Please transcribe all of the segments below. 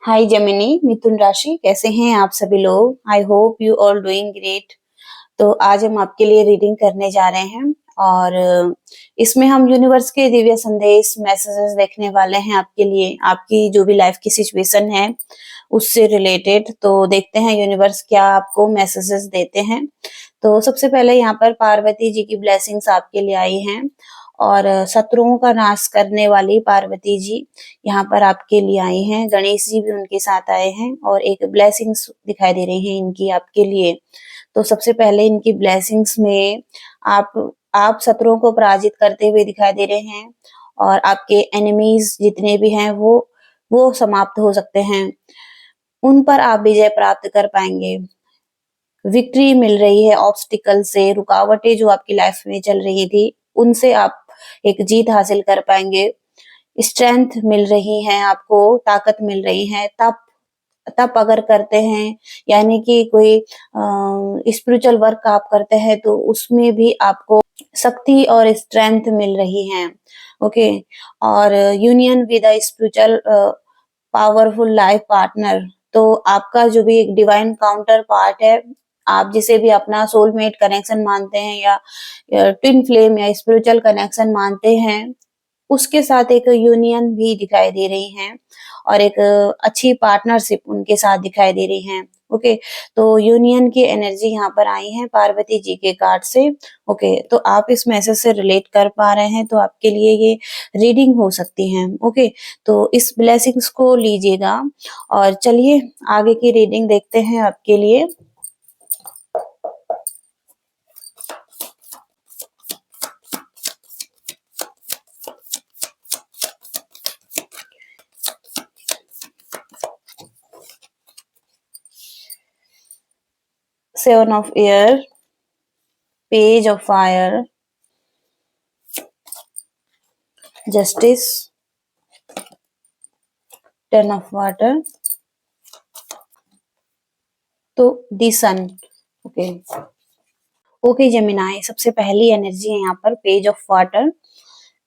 हाय Gemini, मिथुन राशि, कैसे हैं आप सभी लोग। I hope you all doing great. तो आज हम आपके लिए रीडिंग करने जा रहे हैं और इसमें हम यूनिवर्स के दिव्य संदेश मैसेजेस देखने वाले हैं आपके लिए, आपकी जो भी लाइफ की सिचुएशन है उससे रिलेटेड। तो देखते हैं यूनिवर्स क्या आपको मैसेजेस देते हैं। तो सबसे पहले यहाँ पर पार्वती जी की ब्लेसिंग्स आपके लिए आई हैं और शत्रुओं का नाश करने वाली पार्वती जी यहाँ पर आपके लिए आई हैं। गणेश जी भी उनके साथ आए हैं और एक ब्लेसिंग्स दिखाई दे रही है इनकी आपके लिए। तो सबसे पहले इनकी ब्लेसिंग्स में आप आप शत्रुओं को पराजित करते हुए दिखाई दे रहे हैं और आपके एनिमीज जितने भी हैं वो समाप्त हो सकते हैं। उन पर आप विजय प्राप्त कर पाएंगे। विक्ट्री मिल रही है ऑब्स्टिकल से, रुकावटें जो आपकी लाइफ में चल रही थी उनसे आप एक जीत हासिल कर पाएंगे। स्ट्रेंथ मिल रही है आपको, ताकत मिल रही है। तप तप अगर करते हैं यानी कि कोई स्पिरिचुअल वर्क आप करते हैं तो उसमें भी आपको शक्ति और स्ट्रेंथ मिल रही है। ओके। और union with a spiritual powerful life partner, तो आपका जो भी एक डिवाइन काउंटर पार्ट है, आप जिसे भी अपना सोलमेट कनेक्शन मानते हैं या ट्विन फ्लेम या स्पिरिचुअल कनेक्शन मानते हैं, उसके साथ एक यूनियन भी दिखाई दे रही है और एक अच्छी पार्टनरशिप उनके साथ दिखाई दे रही है। ओके। तो यूनियन की एनर्जी यहाँ पर आई है पार्वती जी के कार्ड से। ओके। तो आप इस मैसेज से रिलेट कर पा रहे हैं तो आपके लिए ये रीडिंग हो सकती है। ओके। तो इस ब्लेसिंग्स को लीजिएगा और चलिए आगे की रीडिंग देखते हैं आपके लिए। Seven of air, page of fire, justice, ten of water, तो दी सन। ओके। ओके जेमिनाई, सबसे पहली एनर्जी है यहाँ पर पेज ऑफ वाटर।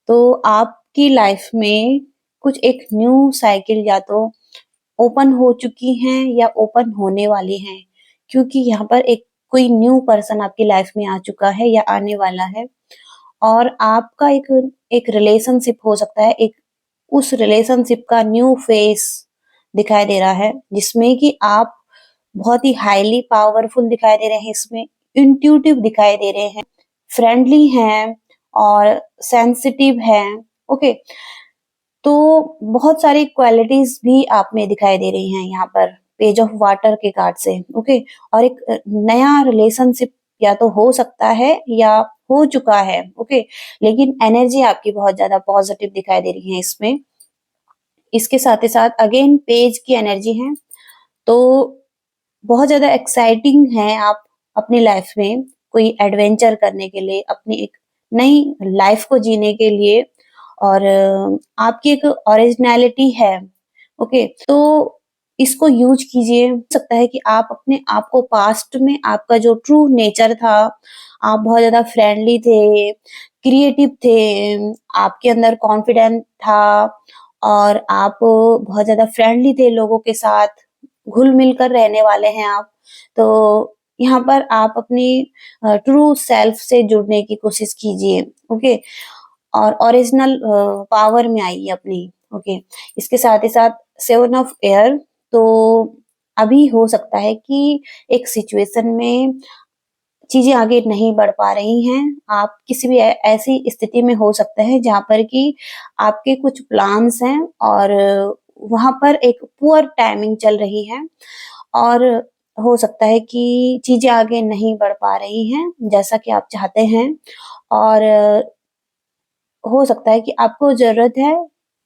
तो आपकी लाइफ में कुछ एक न्यू साइकिल या तो ओपन हो चुकी हैं या ओपन होने वाली हैं, क्योंकि यहाँ पर एक कोई न्यू पर्सन आपकी लाइफ में आ चुका है या आने वाला है और आपका एक एक रिलेशनशिप हो सकता है। एक उस रिलेशनशिप का न्यू फेस दिखाई दे रहा है जिसमें कि आप बहुत ही हाईली पावरफुल दिखाई दे रहे हैं, इसमें इंट्यूटिव दिखाई दे रहे हैं, फ्रेंडली हैं और सेंसिटिव हैं। ओके। तो बहुत सारी क्वालिटीज भी आप में दिखाई दे रही हैं यहाँ पर पेज ऑफ वाटर के कार्ड से। ओके। और एक नया रिलेशनशिप या तो हो सकता है या हो चुका है। ओके। लेकिन एनर्जी आपकी बहुत ज्यादा पॉजिटिव दिखाई दे रही है इसमें। इसके साथ ही साथ अगेन पेज की एनर्जी है, तो बहुत ज्यादा एक्साइटिंग है आप अपनी लाइफ में कोई एडवेंचर करने के लिए, अपनी एक नई लाइफ को जीने के लिए। और आपकी एक ओरिजिनलिटी है। ओके। तो इसको यूज कीजिए। हो सकता है कि आप अपने आप को पास्ट में आपका जो ट्रू नेचर था, आप बहुत ज्यादा फ्रेंडली थे, क्रिएटिव थे, आपके अंदर कॉन्फिडेंट था और आप बहुत ज्यादा फ्रेंडली थे लोगों के साथ, घुल मिल कर रहने वाले हैं आप। तो यहाँ पर आप अपनी ट्रू सेल्फ से जुड़ने की कोशिश कीजिए। ओके। और ओरिजिनल पावर में आइए अपनी। ओके। इसके साथ ही साथ सेवन ऑफ एयर, तो अभी हो सकता है कि एक सिचुएशन में चीजें आगे नहीं बढ़ पा रही हैं। आप किसी भी ऐसी स्थिति में हो सकते हैं जहां पर कि आपके कुछ प्लान्स हैं और वहां पर एक पुअर टाइमिंग चल रही है और हो सकता है कि चीजें आगे नहीं बढ़ पा रही हैं जैसा कि आप चाहते हैं। और हो सकता है कि आपको जरूरत है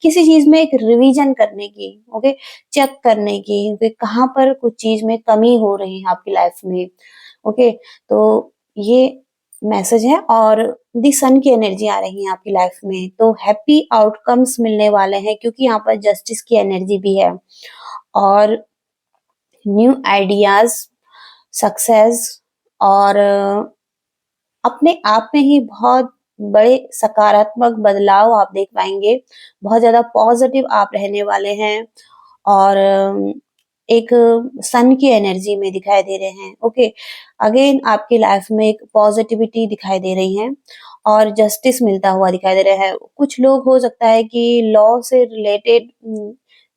किसी चीज में एक रिवीजन करने की। ओके। चेक करने की कि कहाँ पर कुछ चीज में कमी हो रही है आपकी लाइफ में। ओके। तो ये मैसेज है और दी सन की एनर्जी आ रही है आपकी लाइफ में, तो हैप्पी आउटकम्स मिलने वाले हैं क्योंकि यहाँ पर जस्टिस की एनर्जी भी है और न्यू आइडियाज, सक्सेस और अपने आप में ही बहुत बड़े सकारात्मक बदलाव आप देख पाएंगे। बहुत ज्यादा पॉजिटिव आप रहने वाले हैं और एक सन की एनर्जी में दिखाई दे रहे हैं। ओके, अगेन आपकी लाइफ में एक पॉजिटिविटी दिखाई दे रही है और जस्टिस मिलता हुआ दिखाई दे रहा है। कुछ लोग हो सकता है कि लॉ से रिलेटेड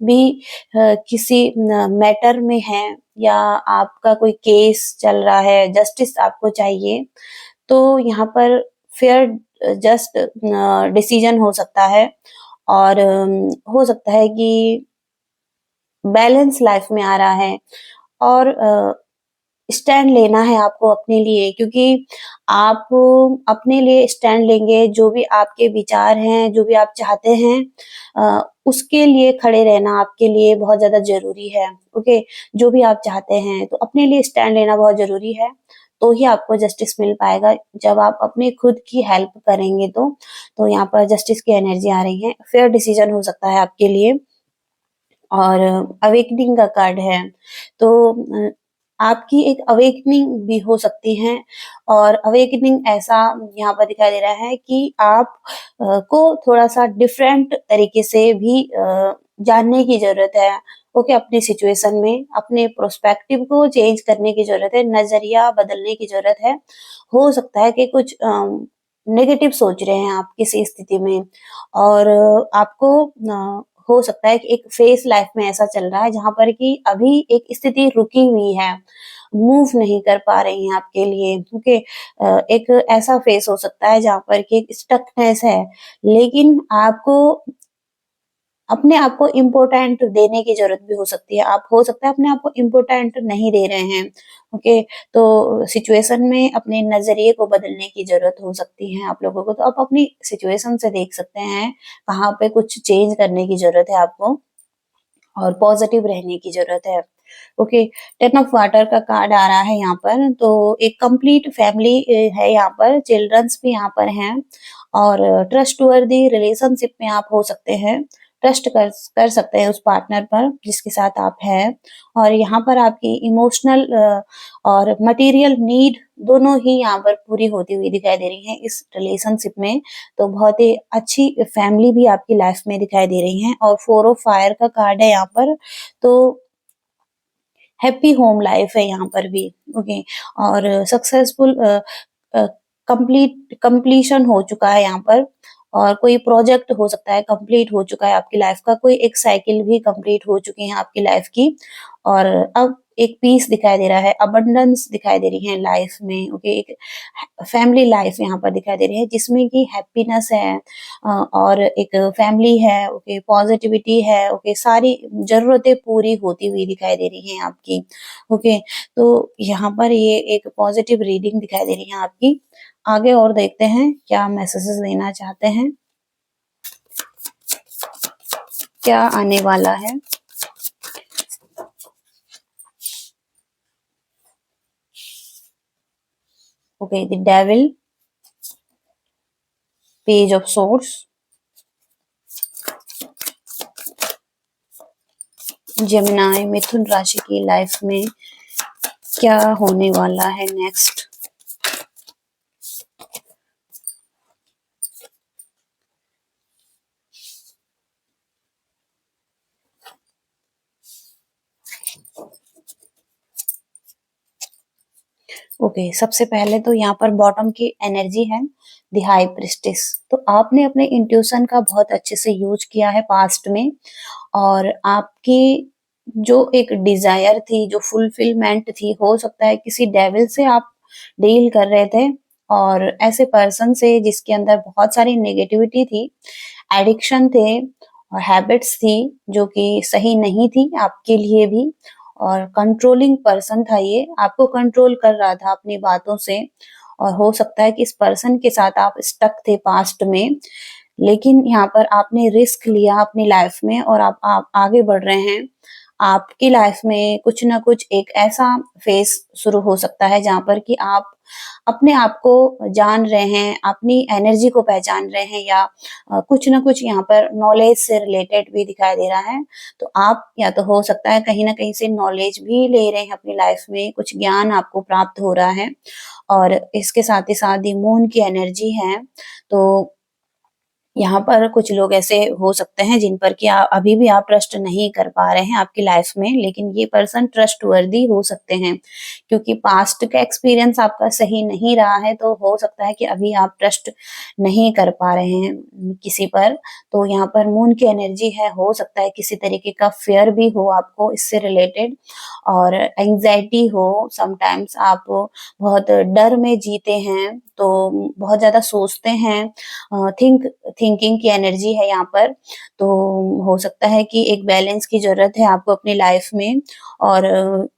भी किसी मैटर में है, या आपका कोई केस चल रहा है, जस्टिस आपको चाहिए, तो यहाँ पर फेयर जस्ट डिसीजन हो सकता है। और हो सकता है कि बैलेंस लाइफ में आ रहा है और स्टैंड लेना है आपको अपने लिए, क्योंकि आप अपने लिए स्टैंड लेंगे, जो भी आपके विचार हैं, जो भी आप चाहते हैं, उसके लिए खड़े रहना आपके लिए बहुत ज़्यादा ज़रूरी है। ओके, जो भी आप चाहते हैं, तो अपने लिए स्टैंड लेना बहुत ज़रूरी है, तो ही आपको जस्टिस मिल पाएगा। जब आप अपनी खुद की हेल्प करेंगे तो यहाँ पर जस्टिस की एनर्जी आ रही है, फेयर डिसीजन हो सकता है आपके लिए। और अवेकनिंग का कार्ड है, तो आपकी एक अवेकनिंग भी हो सकती है। और अवेकनिंग ऐसा यहाँ पर दिखाई दे रहा है कि आप को थोड़ा-सा डिफरेंट तरीके से भी जानने की ज़रूरत है। ओके, अपनी सिचुएशन में अपने पर्सपेक्टिव को चेंज करने की ज़रूरत है, नज़रिया बदलने की ज़रूरत है। हो सकता है कि कुछ नेगेटिव सोच रहे हैं आप किसी स्थिति में, और आपको हो सकता है कि एक फेज़ लाइफ में ऐसा चल रहा है जहाँ पर कि अभी एक स्थिति रुकी हुई है, मूव नहीं कर पा रही हैं आपके लिए, क्योंकि एक ऐसा फेज़ हो सकता है जहाँ पर कि एक स्टकनेस है, लेकिन आपको अपने आप को इम्पोर्टेंट देने की ज़रूरत भी हो सकती है। आप हो सकता है अपने आप को इम्पोर्टेंट नहीं दे रहे हैं, ओके? तो सिचुएशन में अपने नज़रिए को बदलने की ज़रूरत हो सकती है आप लोगों को। तो आप अपनी सिचुएशन से देख सकते हैं, कहाँ पे कुछ चेंज करने की ज़रूरत है आपको और पॉज़िटिव रहने की ज़रूरत है। ओके, 10 ऑफ वाटर का कार्ड आ रहा है यहाँ पर, तो एक कंप्लीट फैमिली है यहाँ पर, चिल्ड्रंस भी यहाँ पर हैं और ट्रस्टवर्दी रिलेशनशिप में आप हो सकते हैं। ट्रस्ट कर सकते हैं उस पार्टनर पर जिसके साथ आप हैं, और यहाँ पर आपकी इमोशनल और मटेरियल नीड दोनों ही यहाँ पर पूरी होती हुई दिखाई दे रही हैं इस रिलेशनशिप में। तो बहुत ही अच्छी फैमिली भी आपकी लाइफ में दिखाई दे रही है। और 4 ऑफ फायर का कार्ड है यहाँ पर, तो हैप्पी होम लाइफ है यहाँ पर भी। ओके, और सक्सेसफुल कंप्लीशन हो चुका है यहाँ पर, और कोई प्रोजेक्ट हो सकता है कंप्लीट हो चुका है आपकी लाइफ का, कोई एक साइकिल भी कंप्लीट हो चुकी है आपकी लाइफ की, और अब एक पीस दिखाई दे रहा है, अबंडेंस दिखाई दे रही है लाइफ में। ओके, एक फैमिली लाइफ यहाँ पर दिखाई दे रही है जिसमें कि हैप्पीनेस है, और एक फैमिली है। ओके, पॉजिटिविटी है। ओके, सारी ज़रूरतें पूरी होती हुई दिखाई दे रही हैं आपकी। ओके, तो यहाँ पर ये एक पॉजिटिव रीडिंग दिखाई दे रही है आपकी। आगे और देखते हैं क्या मैसेजेस देना चाहते हैं, क्या आने वाला है। Okay, the devil, page of source, Gemini, मिथुन राशि की लाइफ में क्या होने वाला है नेक्स्ट। ओके, सबसे पहले तो यहाँ पर बॉटम की एनर्जी है द हाई प्रिस्टेस। तो आपने अपने इंट्यूशन का बहुत अच्छे से यूज किया है पास्ट में, और आपकी जो एक डिजायर थी, जो फुलफिलमेंट थी, हो सकता है किसी डेविल से आप डील कर रहे थे, और ऐसे पर्सन से जिसके अंदर बहुत सारी नेगेटिविटी थी, एडिक्शन थे और हैबिट्स थी जो कि सही नहीं थी आपके लिए भी, और कंट्रोलिंग पर्सन था, ये आपको कंट्रोल कर रहा था अपनी बातों से। और हो सकता है कि इस पर्सन के साथ आप स्टक थे पास्ट में, लेकिन यहाँ पर आपने रिस्क लिया अपनी लाइफ में और आप आगे बढ़ रहे हैं। आपकी लाइफ में कुछ ना कुछ एक ऐसा फेस शुरू हो सकता है जहाँ पर कि आप अपने आप को जान रहे हैं, अपनी एनर्जी को पहचान रहे हैं, या कुछ ना कुछ यहाँ पर नॉलेज से रिलेटेड भी दिखाई दे रहा है। तो आप या तो हो सकता है कहीं न कहीं से नॉलेज भी ले रहे हैं अपनी लाइफ में, कुछ ज्ञान आपको प्राप्त हो रहा है। और इसके साथ ही साथ दी मून की एनर्जी है, तो यहाँ पर कुछ लोग ऐसे हो सकते हैं जिन पर कि अभी भी आप ट्रस्ट नहीं कर पा रहे हैं आपकी लाइफ में, लेकिन ये पर्सन ट्रस्टवर्दी हो सकते हैं क्योंकि पास्ट का एक्सपीरियंस आपका सही नहीं रहा है, तो हो सकता है कि अभी आप ट्रस्ट नहीं कर पा रहे हैं किसी पर। तो यहाँ पर मून की एनर्जी है, हो सकता है किसी तरीके का फियर भी हो आपको इससे रिलेटेड और एंग्जाइटी हो। समटाइम्स आप बहुत डर में जीते हैं, तो बहुत ज्यादा सोचते हैं, थिंकिंग की एनर्जी है यहाँ पर। तो हो सकता है कि एक बैलेंस की ज़रूरत है आपको अपनी लाइफ में और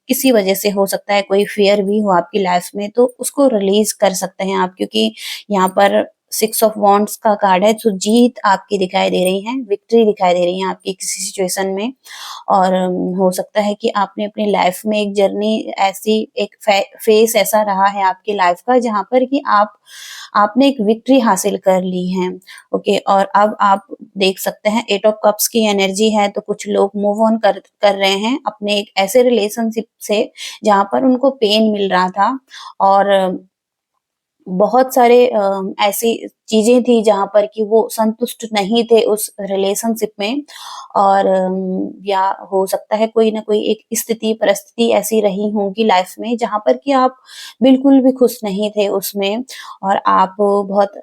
किसी वजह से हो सकता है कोई फ़ियर भी हो आपकी लाइफ में, तो उसको रिलीज़ कर सकते हैं आप, क्योंकि यहाँ पर 6 ऑफ वांड्स का कार्ड है, तो जीत आपकी दिखाई दे रही है, विक्ट्री दिखाई दे रही है आपकी किसी सिचुएशन में। और हो सकता है कि आपने अपनी लाइफ में एक जर्नी ऐसी एक फेस ऐसा रहा है आपकी लाइफ का जहाँ पर कि आपने एक विक्ट्री हासिल कर ली है। ओके, और अब आप देख सकते हैं 8 ऑफ कप्स की एनर्जी है, तो कुछ लोग मूव ऑन कर रहे हैं अपने एक ऐसे रिलेशनशिप से जहाँ पर उनको पेन मिल रहा था और बहुत सारे ऐसी चीजें थी जहाँ पर कि वो संतुष्ट नहीं थे उस रिलेशनशिप में और या हो सकता है कोई ना कोई एक स्थिति परिस्थिति ऐसी रही होगी लाइफ में जहाँ पर कि आप बिल्कुल भी खुश नहीं थे उसमें और आप बहुत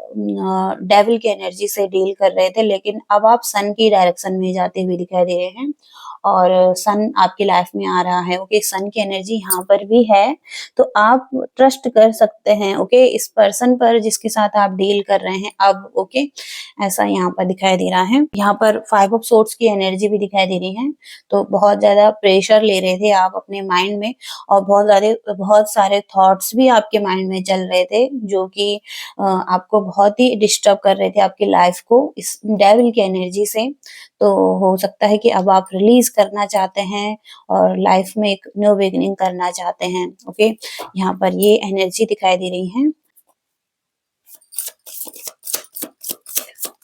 डेविल की एनर्जी से डील कर रहे थे, लेकिन अब आप सन की डायरेक्शन में जाते हुए दिखाई दे रहे हैं और सन आपकी लाइफ में आ रहा है। ओके, सन की एनर्जी यहाँ पर भी है, तो आप ट्रस्ट कर सकते हैं ओके इस पर्सन पर जिसके साथ आप डील कर रहे हैं अब। ओके, ऐसा यहाँ पर दिखाई दे रहा है। यहाँ पर 5 ऑफ सोर्ड्स की एनर्जी भी दिखाई दे रही है, तो बहुत ज्यादा प्रेशर ले रहे थे आप अपने माइंड में और बहुत सारे थॉट्स भी आपके माइंड में चल रहे थे जो कि आपको बहुत ही डिस्टर्ब कर रहे थे आपकी लाइफ को इस डेविल की एनर्जी से। तो हो सकता है कि अब आप रिलीज करना चाहते हैं और लाइफ में एक न्यू बिगिनिंग करना चाहते हैं। ओके, यहाँ पर ये एनर्जी दिखाई दे रही है।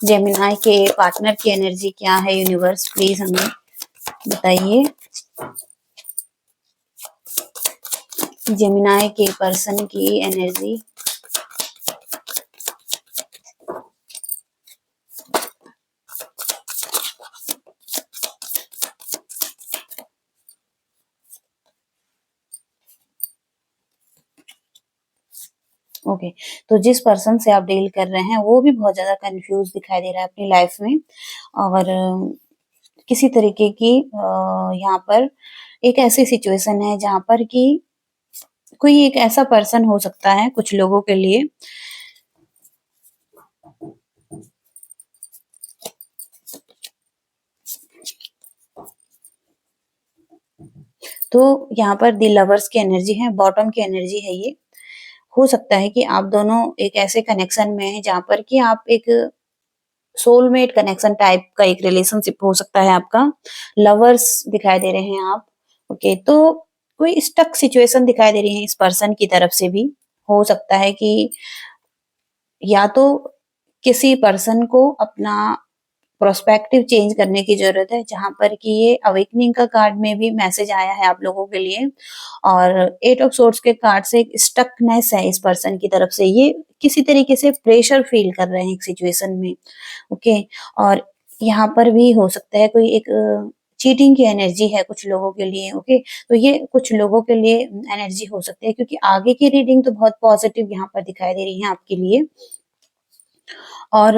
जेमिनाई के पार्टनर की एनर्जी क्या है यूनिवर्स, प्लीज हमें बताइए। जेमिनाई के पर्सन की एनर्जी। ओके, तो जिस पर्सन से आप डील कर रहे हैं वो भी बहुत ज्यादा कंफ्यूज दिखाई दे रहा है अपनी लाइफ में और किसी तरीके की यहाँ पर एक ऐसी सिचुएशन है जहाँ पर कि कोई एक ऐसा पर्सन हो सकता है कुछ लोगों के लिए तो यहाँ पर दी लवर्स की एनर्जी है, बॉटम की एनर्जी है ये। हो सकता है कि आप दोनों एक ऐसे कनेक्शन में हैं जहाँ पर कि आप एक सोलमेट कनेक्शन टाइप का एक रिलेशनशिप हो सकता है आपका। लवर्स दिखाई दे रहे हैं आप। ओके, तो कोई स्टक सिचुएशन दिखाई दे रही है इस पर्सन की तरफ से भी। हो सकता है कि या तो किसी पर्सन को अपना प्रोस्पेक्टिव चेंज करने की जरूरत है, जहां पर कि ये अवेकनिंग का कार्ड में भी मैसेज आया है आप लोगों के लिए और 8 ऑफ सोर्ड्स के कार्ड से एक स्टकनेस है इस पर्सन की तरफ से। ये किसी तरीके से प्रेशर फील कर रहे हैं एक सिचुएशन में। ओके, और यहाँ पर भी हो सकता है कोई एक चीटिंग की एनर्जी है कुछ लोगों के लिए। ओके, तो ये कुछ लोगों के लिए एनर्जी हो सकती है क्योंकि आगे की रीडिंग तो बहुत पॉजिटिव यहाँ पर दिखाई दे रही है आपके लिए और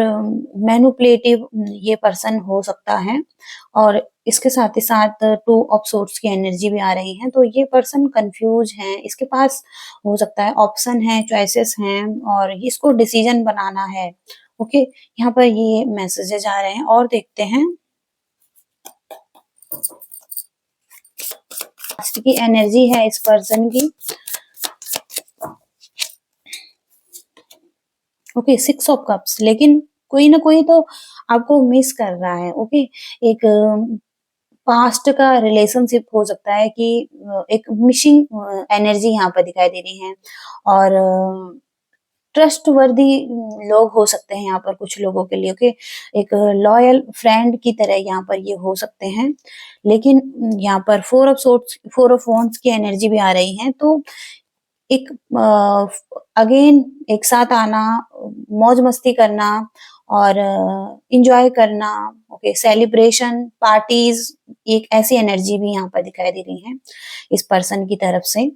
मैनिपुलेटिव ये पर्सन हो सकता है और इसके साथ ही साथ 2 ऑफ सोर्ड्स की एनर्जी भी आ रही है, तो ये पर्सन कंफ्यूज है। इसके पास हो सकता है ऑप्शन है, चॉइसेस हैं और इसको डिसीजन बनाना है। ओके, यहाँ पर ये मैसेजेस आ रहे हैं और देखते हैं लास्ट की एनर्जी है इस पर्सन की। ओके, 6 ऑफ कप्स, लेकिन कोई ना कोई तो आपको मिस कर रहा है। ओके, एक पास्ट का रिलेशनशिप हो सकता है कि एक मिसिंग एनर्जी यहाँ पर दिखाई दे रही है और ट्रस्टवर्दी लोग हो सकते हैं यहाँ पर कुछ लोगों के लिए। ओके, एक लॉयल फ्रेंड की तरह यहाँ पर ये हो सकते हैं, लेकिन यहाँ पर 4 ऑफ वॉन्ड्स की एनर्जी भी आ रही है, तो एक अगेन एक साथ आना, मौज मस्ती करना और इंजॉय करना, ओके, सेलिब्रेशन, पार्टीज, एक ऐसी एनर्जी भी यहाँ पर दिखाई दे रही है इस पर्सन की तरफ से।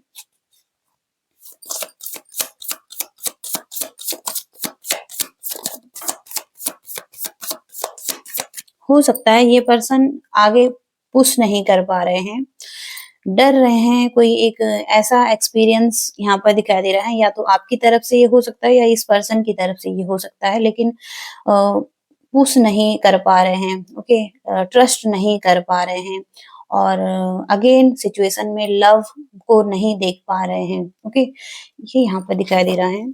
हो सकता है ये पर्सन आगे पुश नहीं कर पा रहे हैं, डर रहे हैं, कोई एक ऐसा एक्सपीरियंस यहाँ पर दिखाई दे रहा है, या तो आपकी तरफ से ये हो सकता है या इस पर्सन की तरफ से ये हो सकता है, लेकिन पुश नहीं कर पा रहे हैं, ओके, ट्रस्ट नहीं कर पा रहे हैं, और अगेन सिचुएशन में लव को नहीं देख पा रहे हैं, ओके, ये यहाँ पर दिखाई दे रहा है।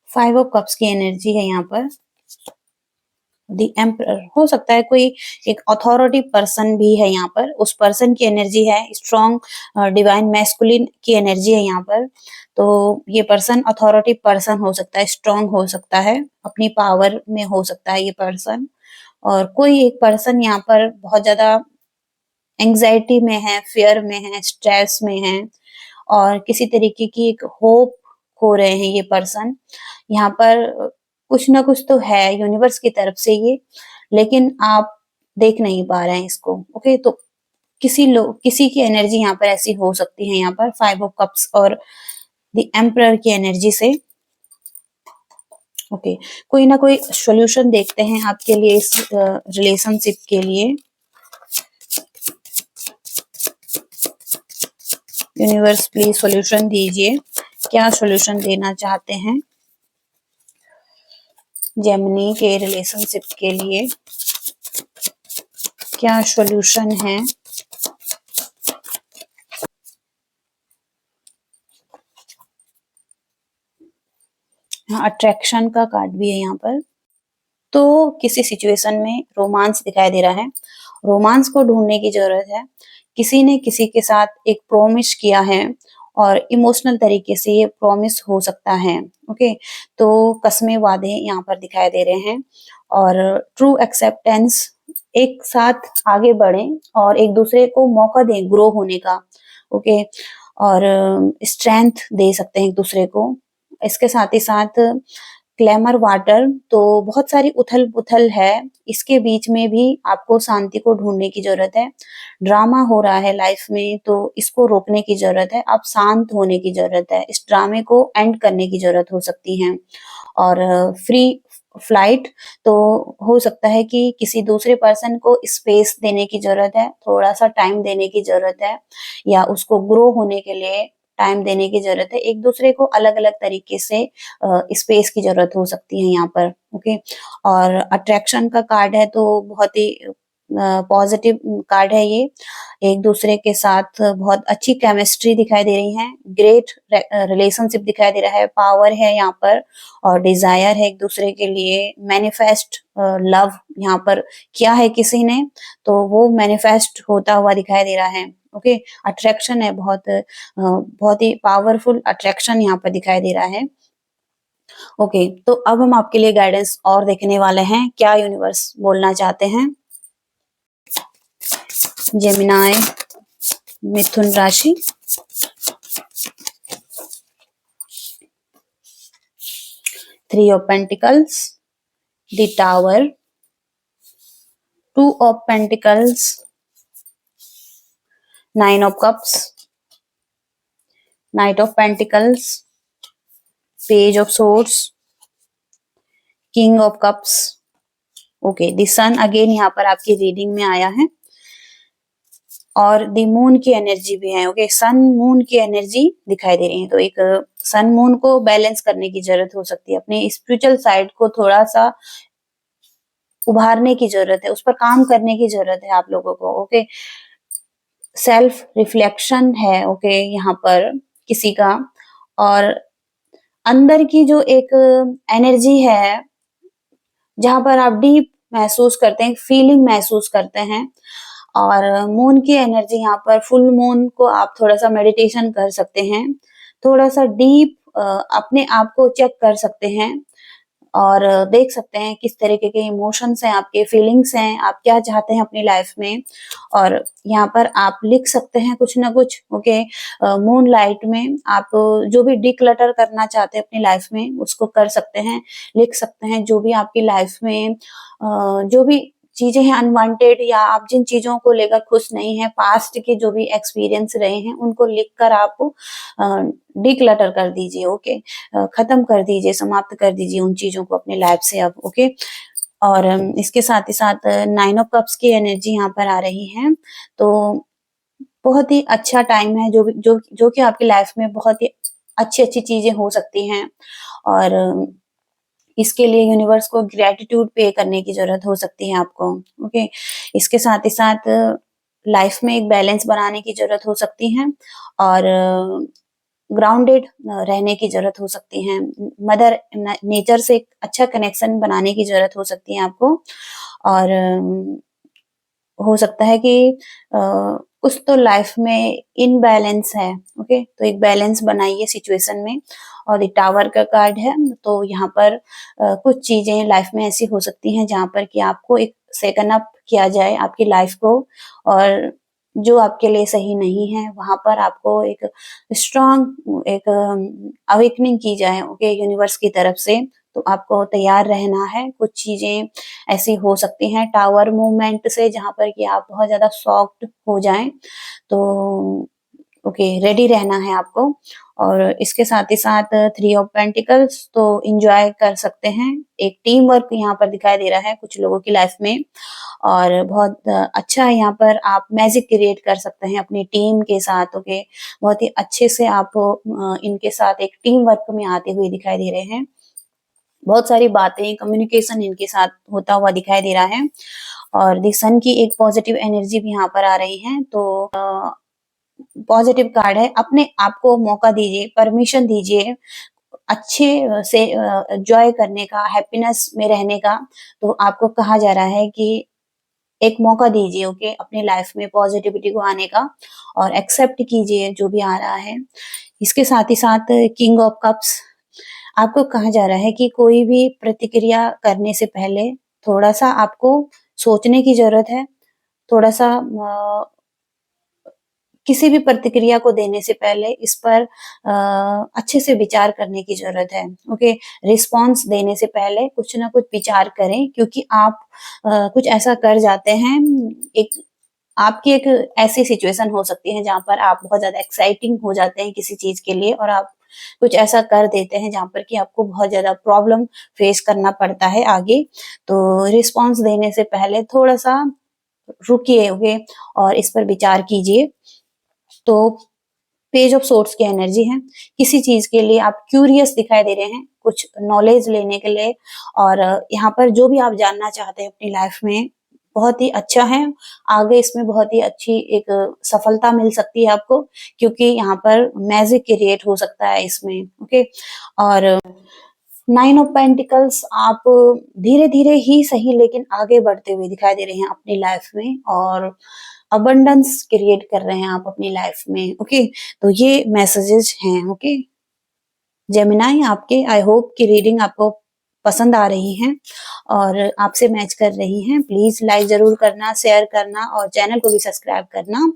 फाइव ऑफ कप्स की एनर्जी है यहाँ पर। द एम्परर, हो सकता है कोई एक अथॉरिटी पर्सन भी है यहाँ पर, उस पर्सन की एनर्जी है स्ट्रॉन्ग डिवाइन मैस्कुलिन की एनर्जी है यहाँ पर। तो ये पर्सन अथॉरिटी पर्सन हो सकता है, स्ट्रॉन्ग हो सकता है, अपनी पावर में हो सकता है ये पर्सन, और कोई एक पर्सन यहाँ पर बहुत ज्यादा एंग्जाइटी में है, फियर में है, स्ट्रेस में है, और किसी तरीके की एक होप खो रहे हैं ये पर्सन। यहाँ पर कुछ ना कुछ तो है यूनिवर्स की तरफ से ये, लेकिन आप देख नहीं पा रहे हैं इसको, ओके। तो किसी की एनर्जी यहाँ पर ऐसी हो सकती है यहाँ पर, फाइव ऑफ कप्स और द एम्परर की एनर्जी से, ओके। कोई ना कोई सॉल्यूशन देखते हैं आपके लिए इस रिलेशनशिप के लिए। यूनिवर्स प्लीज सॉल्यूशन दीजिए, क्या सॉल्यूशन देना चाहते हैं जेमिनी के रिलेशनशिप के लिए, क्या सॉल्यूशन है। अट्रैक्शन का कार्ड भी है यहाँ पर। तो किसी सिचुएशन में रोमांस दिखाई दे रहा है, रोमांस को ढूंढने की जरूरत है, किसी ने किसी के साथ एक प्रॉमिस किया है और इमोशनल तरीके से ये प्रॉमिस हो सकता है, ओके। तो कस्में वादे यहाँ पर दिखाई दे रहे हैं, और ट्रू एक्सेप्टेंस, एक साथ आगे बढ़ें और एक दूसरे को मौका दें ग्रो होने का, ओके, और स्ट्रेंथ दे सकते हैं एक दूसरे को। इसके साथ ही साथ ग्लैमर वाटर, तो बहुत सारी उथल पुथल है, इसके बीच में भी आपको शांति को ढूंढने की जरूरत है। ड्रामा हो रहा है लाइफ में, तो इसको रोकने की जरूरत है, आप शांत होने की जरूरत है, इस ड्रामे को एंड करने की जरूरत हो सकती है। और फ्री फ्लाइट, तो हो सकता है कि किसी दूसरे पर्सन को स्पेस देने की जरूरत है, थोड़ा सा टाइम देने की जरूरत है, या उसको ग्रो होने के लिए टाइम देने की जरूरत है, एक दूसरे को अलग अलग तरीके से स्पेस की जरूरत हो सकती है यहाँ पर, ओके। और अट्रैक्शन का कार्ड है, तो बहुत ही पॉजिटिव कार्ड है ये, एक दूसरे के साथ बहुत अच्छी केमिस्ट्री दिखाई दे रही है, ग्रेट रिलेशनशिप दिखाई दे रहा है, पावर है यहाँ पर, और डिजायर है एक दूसरे के लिए, मैनिफेस्ट लव यहाँ पर किया है किसी ने, तो वो मैनिफेस्ट होता हुआ दिखाई दे रहा है, ओके। अट्रैक्शन है, बहुत ही पावरफुल अट्रैक्शन यहाँ पर दिखाई दे रहा है, ओके। तो अब हम आपके लिए गाइडेंस और देखने वाले हैं, क्या यूनिवर्स बोलना चाहते हैं। जेमिनाई, मिथुन राशि, three of pentacles, the tower, two of pentacles, nine of cups, knight of pentacles, page of swords, king of cups, okay. The sun again यहाँ पर आपकी रीडिंग में आया है, और द मून की एनर्जी भी है, ओके। सन मून की एनर्जी दिखाई दे रही है, तो एक सन मून को बैलेंस करने की जरूरत हो सकती है, अपने स्पिरिचुअल साइड को थोड़ा सा उभारने की जरूरत है, उस पर काम करने की जरूरत है आप लोगों को, ओके। सेल्फ रिफ्लेक्शन है, ओके, यहाँ पर किसी का, और अंदर की जो एक एनर्जी है जहां पर आप डीप महसूस करते हैं, फीलिंग महसूस करते हैं, और मून की एनर्जी यहाँ पर, फुल मून को आप थोड़ा सा मेडिटेशन कर सकते हैं, थोड़ा सा डीप अपने आप को चेक कर सकते हैं, और देख सकते हैं किस तरीके के इमोशंस हैं, आपके फीलिंग्स हैं, आप क्या चाहते हैं अपनी लाइफ में। और यहाँ पर आप लिख सकते हैं कुछ ना कुछ। ओके, मून लाइट में आप जो भी डिक्लटर करना चाहते हैं अपनी लाइफ में उसको कर सकते हैं, लिख सकते हैं। जो भी आपकी लाइफ में जो भी चीजें हैं अनवांटेड, या आप जिन चीजों को लेकर खुश नहीं है, पास्ट के जो भी एक्सपीरियंस रहे हैं उनको लिखकर आप डिक्लटर कर दीजिए। ओके, खत्म कर दीजिए, समाप्त कर दीजिए उन चीजों को अपनी लाइफ से अब। ओके, और इसके साथ ही साथ 9 ऑफ कप्स की एनर्जी यहाँ पर आ रही है। तो बहुत ही अच्छा टाइम है, जो कि आपकी लाइफ में बहुत ही अच्छी अच्छी चीजें हो सकती हैं। और इसके लिए यूनिवर्स को ग्रेटिट्यूड पे करने की जरूरत हो सकती है आपको। ओके, इसके साथ ही साथ लाइफ में एक बैलेंस बनाने की जरूरत हो सकती है, और ग्राउंडेड रहने की जरूरत हो सकती है। मदर नेचर से एक अच्छा कनेक्शन बनाने की जरूरत हो सकती है आपको। और हो सकता है कि कुछ तो लाइफ में इनबैलेंस है। ओके, तो एक बैलेंस बनाइए सिचुएशन में। और एक टावर का कार्ड है, तो यहाँ पर कुछ चीजें लाइफ में ऐसी हो सकती हैं जहाँ पर कि आपको एक सेकंड अप किया जाए आपकी लाइफ को, और जो आपके लिए सही नहीं है वहां पर आपको एक स्ट्रांग एक अवेकनिंग की जाए। ओके, यूनिवर्स की तरफ से। तो आपको तैयार रहना है। कुछ चीजें ऐसी हो सकती हैं टावर मूवमेंट से जहां पर कि आप बहुत ज्यादा शॉक्ड हो जाएं। तो ओके, रेडी रहना है आपको। और इसके साथ ही साथ 3 ऑफ पेंटिकल्स, तो एंजॉय कर सकते हैं। एक टीम वर्क यहाँ पर दिखाई दे रहा है कुछ लोगों की लाइफ में, और बहुत अच्छा है। यहाँ पर आप मैजिक क्रिएट कर सकते हैं अपनी टीम के साथ। ओके, बहुत ही अच्छे से आप इनके साथ एक टीम वर्क में आते हुए दिखाई दे रहे हैं। बहुत सारी बातें, कम्युनिकेशन इनके साथ होता हुआ दिखाई दे रहा है। और दी सन की एक पॉजिटिव एनर्जी भी यहाँ पर आ रही है। तो पॉजिटिव कार्ड है, अपने आप को मौका दीजिए, परमिशन दीजिए अच्छे से एंजॉय करने का, हैप्पीनेस में रहने का। तो आपको कहा जा रहा है कि एक मौका दीजिए। ओके, अपनी लाइफ में पॉजिटिविटी को आने का, और एक्सेप्ट कीजिए जो भी आ रहा है। इसके साथ ही साथ किंग ऑफ कप्स, आपको कहा जा रहा है कि कोई भी प्रतिक्रिया करने से पहले थोड़ा सा आपको सोचने की जरूरत है। थोड़ा सा किसी भी प्रतिक्रिया को देने से पहले इस पर अच्छे से विचार करने की जरूरत है। ओके, रिस्पॉन्स देने से पहले कुछ ना कुछ विचार करें, क्योंकि आप कुछ ऐसा कर जाते हैं। एक आपकी एक ऐसी सिचुएशन हो सकती है जहां पर आप बहुत ज्यादा एक्साइटिंग हो जाते हैं किसी चीज के लिए, और आप कुछ ऐसा कर देते हैं जहां पर कि आपको बहुत ज्यादा प्रॉब्लम फेस करना पड़ता है आगे। तो रिस्पॉन्स देने से पहले थोड़ा सा रुकिए। ओके, और इस पर विचार कीजिए। तो पेज ऑफ सोर्स की एनर्जी है, किसी चीज के लिए आप क्यूरियस दिखाई दे रहे हैं, कुछ नॉलेज लेने के लिए। और यहाँ पर जो भी आप जानना चाहते हैं अपनी लाइफ में, बहुत ही अच्छा है। आगे इसमें बहुत ही अच्छी एक सफलता मिल सकती है आपको, क्योंकि यहाँ पर मैजिक क्रिएट हो सकता है इसमें। ओके, और 9 ऑफ पेंटिकल्स, आप धीरे धीरे ही सही लेकिन आगे बढ़ते हुए दिखाई दे रहे हैं अपनी लाइफ में, और अबंडेंस क्रिएट कर रहे हैं आप अपनी लाइफ में। ओके, तो ये मैसेजेस हैं। ओके जेमिनाई, आपके आई होप कि रीडिंग आपको पसंद आ रही है और आपसे मैच कर रही हैं। प्लीज लाइक जरूर करना, शेयर करना, और चैनल को भी सब्सक्राइब करना।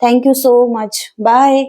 Thank you so much, bye.